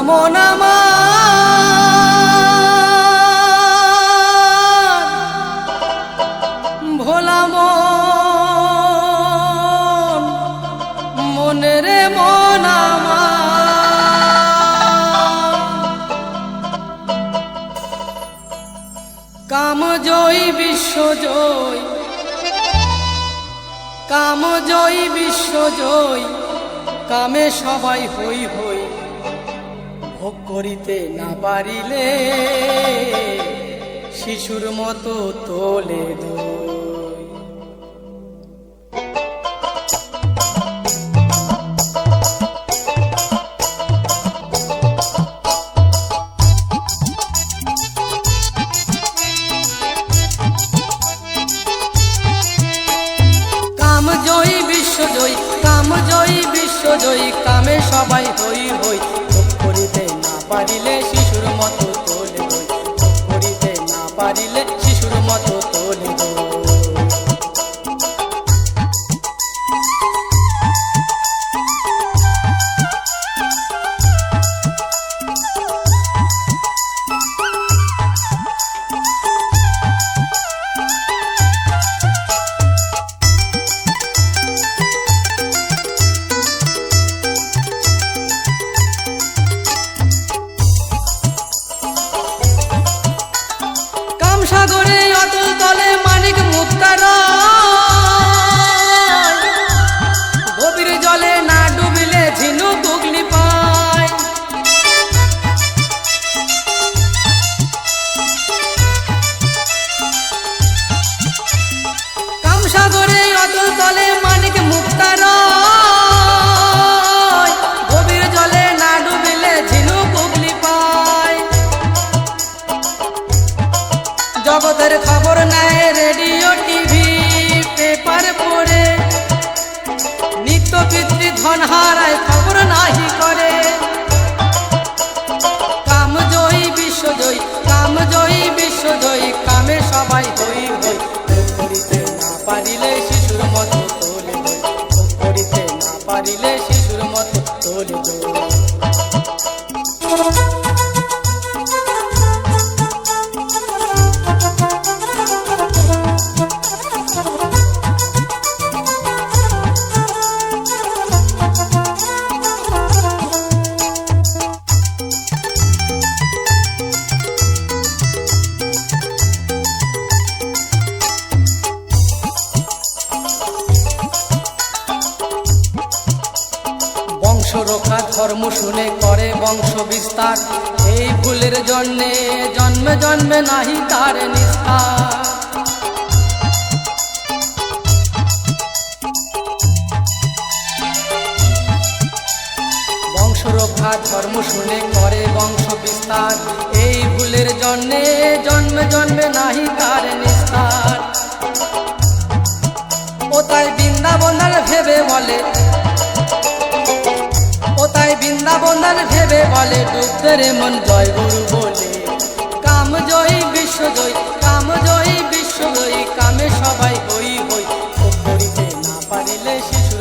মন আমার ভোলা মন মনের মন আমার কামজয়ী বিশ্বজয় কামজয়ী বিশ্বজয় কামে সবাই হই হই ভোগ করিতে না পারিলে শিশুর মতো তোলে দই কামজয়ী বিশ্বজয়ী কামজয়ী বিশ্বজয়ী কামে সবাই হই হই ভোগ করিতে না পারিলে শিশুর মতো তোলে দই ভোগ করিতে না পারিলে শিশুর মতো তোলে দই সাগরে অতল তলে মানিক মুক্তারা গভীর জলে না ডুবিলে ঝিনুক গুগলি পায় কামসাগরে অতল তলে মানিক মুক্তারা গভীর জলে না ডুবিলে ঝিনুক গুগলি পায় জগতের খবর নেয় রেডিও টিভি পেপার পড়ে নিত্য পিতৃ ধন হারায় খবর নাহি করে কামজয়ী বিশ্বজয়ী কামজয়ী বিশ্বজয়ী কামে সবাই হই হই ভোগ করিতে না পারিলে শিশুর মতো তোলে দই ভোগ করিতে না পারিলে শিশুর মতো তোলে দই রক্ষা ধর্ম শুনে করে বংশ বিস্তার এই ভুলের জন্যে জন্মে জন্মে নাহি তার নিস্তার বংশ রক্ষা ধর্ম শুনে করে বংশ বিস্তার এই ভুলের জন্যে জন্মে জন্মে নাহি তার নিস্তার ও তাই বৃন্দাবনের ভেবে বলে ও তাই বৃন্দাবনের ভেবে বলে ডুবতে রে মন জয় গুরু বলে কামজয়ী বিশ্বজয়ী কামজয়ী বিশ্বজয়ী কামে সবাই হই হই ভোগ করিতে না পারিলে শিশু